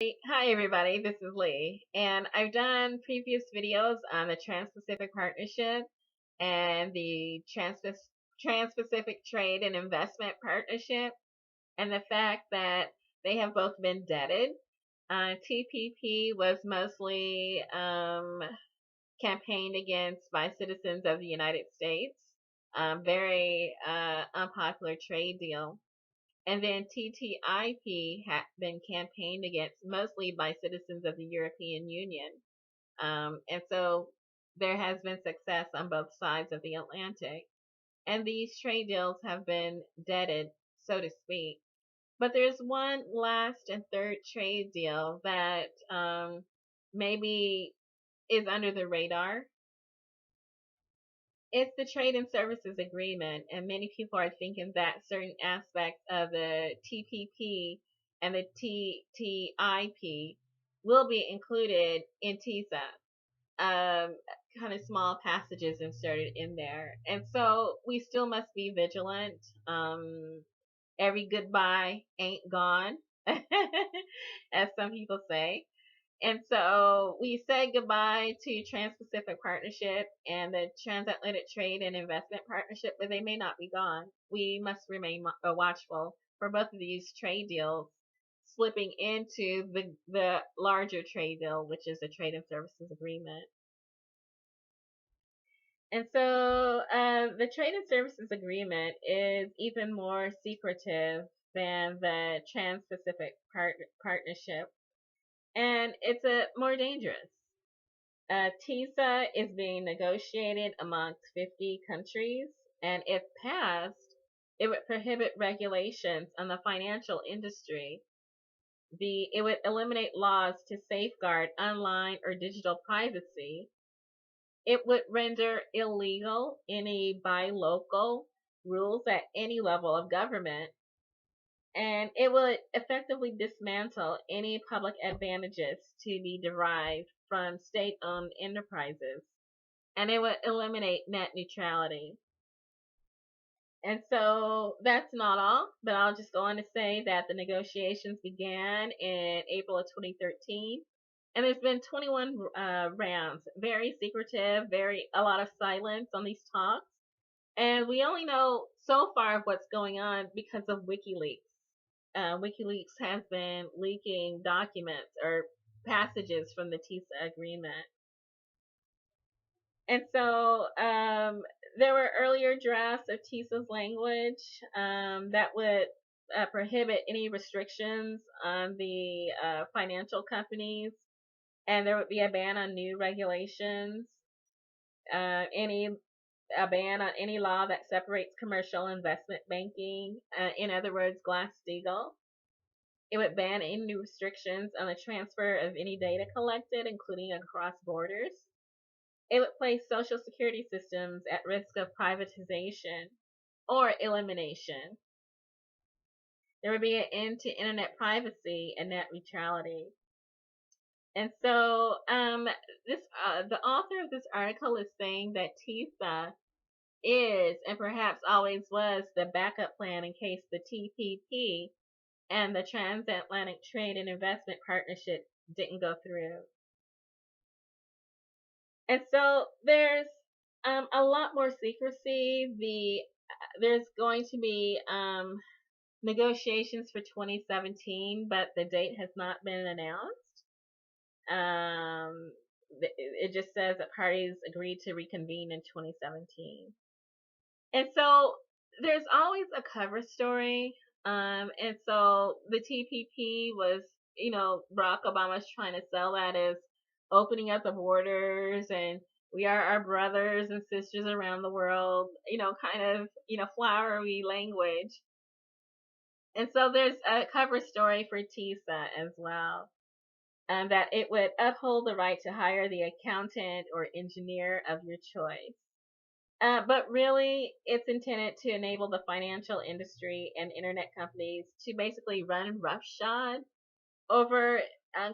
Hi everybody, this is Lee, and I've done previous videos on the Trans-Pacific Partnership and the Trans-Pacific Trade and Investment Partnership, and the fact that they have both been deaded. TPP was mostly campaigned against by citizens of the United States, very unpopular trade deal. And then TTIP had been campaigned against mostly by citizens of the European Union. And so there has been success on both sides of the Atlantic. And these trade deals have been deaded, so to speak. But there's one last and third trade deal that maybe is under the radar. It's the Trade and Services Agreement, and many people are thinking that certain aspects of the TPP and the TTIP will be included in TISA. Kind of small passages inserted in there, and so we still must be vigilant. Every goodbye ain't gone, as some people say. And so we say goodbye to Trans-Pacific Partnership and the Transatlantic Trade and Investment Partnership, but they may not be gone. We must remain watchful for both of these trade deals slipping into the larger trade deal, which is the Trade and Services Agreement. And so the Trade and Services Agreement is even more secretive than the Trans-Pacific Partnership, and it's more dangerous. TISA is being negotiated amongst 50 countries, and if passed, it would prohibit regulations on the financial industry. It would eliminate laws to safeguard online or digital privacy. It would render illegal any buy local rules at any level of government, and it would effectively dismantle any public advantages to be derived from state-owned enterprises, and it would eliminate net neutrality. And so that's not all, but I'll just go on to say that the negotiations began in April of 2013, and there's been 21 rounds, very secretive, a lot of silence on these talks, and we only know so far of what's going on because of Wikileaks. Wikileaks has been leaking documents or passages from the TISA agreement. And so there were earlier drafts of TISA's language that would prohibit any restrictions on the financial companies, and there would be a ban on new regulations, a ban on any law that separates commercial investment banking, in other words, Glass-Steagall. It would ban any new restrictions on the transfer of any data collected, including across borders. It would place social security systems at risk of privatization or elimination. There would be an end to internet privacy and net neutrality. And so the author of this article is saying that TISA is and perhaps always was the backup plan in case the TPP and the Transatlantic Trade and Investment Partnership didn't go through. And so there's a lot more secrecy. There's going to be negotiations for 2017, but the date has not been announced. It just says that parties agreed to reconvene in 2017. And so there's always a cover story. And so the TPP was, Barack Obama's trying to sell that as opening up the borders and we are our brothers and sisters around the world, kind of, flowery language. And so there's a cover story for TISA as well, that it would uphold the right to hire the accountant or engineer of your choice. But really, it's intended to enable the financial industry and internet companies to basically run roughshod over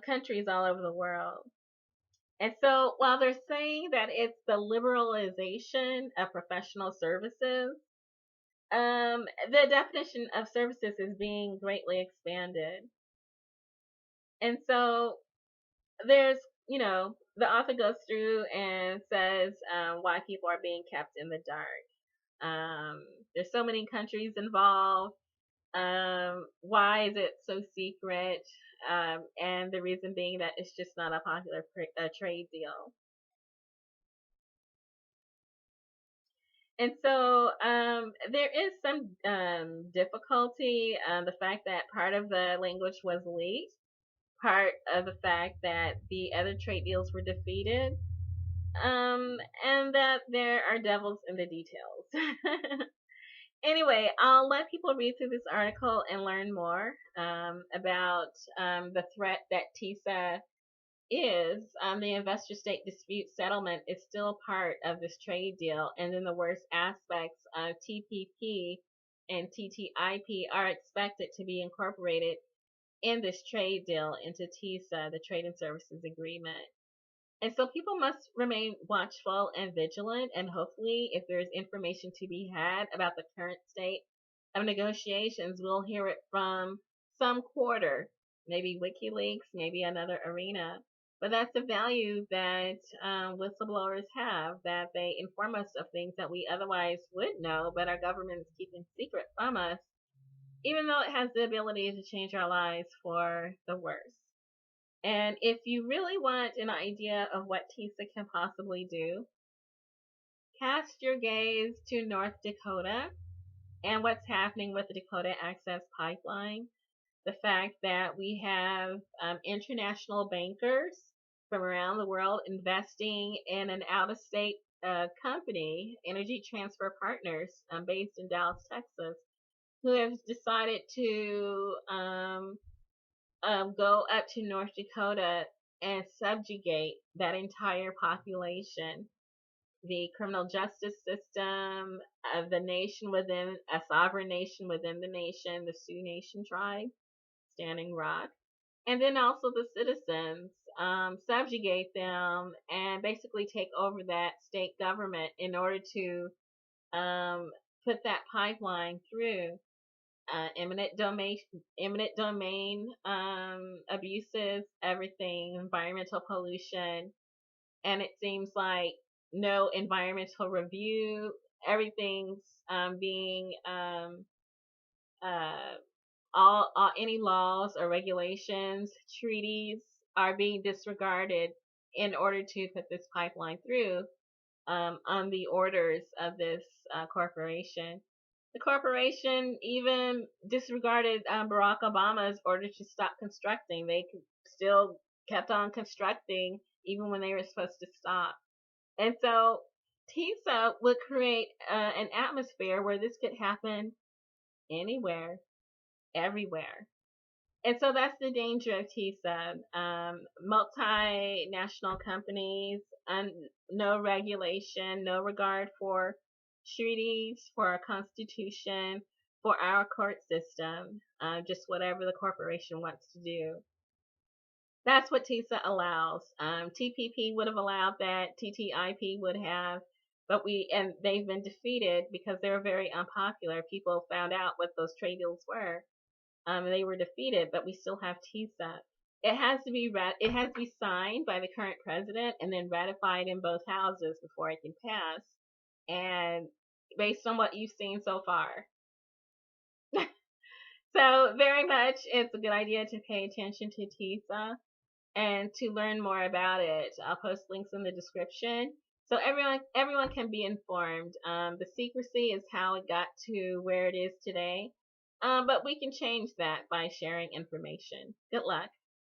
countries all over the world. And so while they're saying that it's the liberalization of professional services, the definition of services is being greatly expanded. And so there's, the author goes through and says why people are being kept in the dark. There's so many countries involved. Why is it so secret? And the reason being that it's just not a popular trade deal. And so there is some difficulty. The fact that part of the language was leaked, part of the fact that the other trade deals were defeated, and that there are devils in the details. Anyway, I'll let people read through this article and learn more about the threat that TISA is. The investor state dispute settlement is still part of this trade deal, and then the worst aspects of TPP and TTIP are expected to be incorporated in this trade deal into TISA, the Trade and Services Agreement. And so people must remain watchful and vigilant, and hopefully, if there's information to be had about the current state of negotiations, we'll hear it from some quarter, maybe Wikileaks, maybe another arena. But that's the value that whistleblowers have, that they inform us of things that we otherwise would know, but our government is keeping secret from us, even though it has the ability to change our lives for the worse. And if you really want an idea of what TISA can possibly do, cast your gaze to North Dakota and what's happening with the Dakota Access Pipeline. The fact that we have international bankers from around the world investing in an out-of-state company, Energy Transfer Partners, based in Dallas, Texas, who have decided to go up to North Dakota and subjugate that entire population. The criminal justice system, the nation within a sovereign nation within the nation, the Sioux Nation tribe, Standing Rock, and then also the citizens, subjugate them and basically take over that state government in order to put that pipeline through. Eminent domain abuses, everything, environmental pollution, and it seems like no environmental review. Everything's being uh, all any laws or regulations, treaties are being disregarded in order to put this pipeline through on the orders of this corporation. The corporation even disregarded Barack Obama's order to stop constructing. They still kept on constructing even when they were supposed to stop. And so TISA would create an atmosphere where this could happen anywhere, everywhere. And so that's the danger of TISA. Multinational companies, no regulation, no regard for treaties, for our constitution, for our court system, just whatever the corporation wants to do. That's what TISA allows. TPP would have allowed that, TTIP would have, and they've been defeated because they were very unpopular. People found out what those trade deals were. They were defeated, but we still have TISA. It has to be signed by the current president and then ratified in both houses before it can pass. And based on what you've seen so far, so very much, it's a good idea to pay attention to TISA and to learn more about it. I'll post links in the description so everyone can be informed. The secrecy is how it got to where it is today. But we can change that by sharing information. Good luck.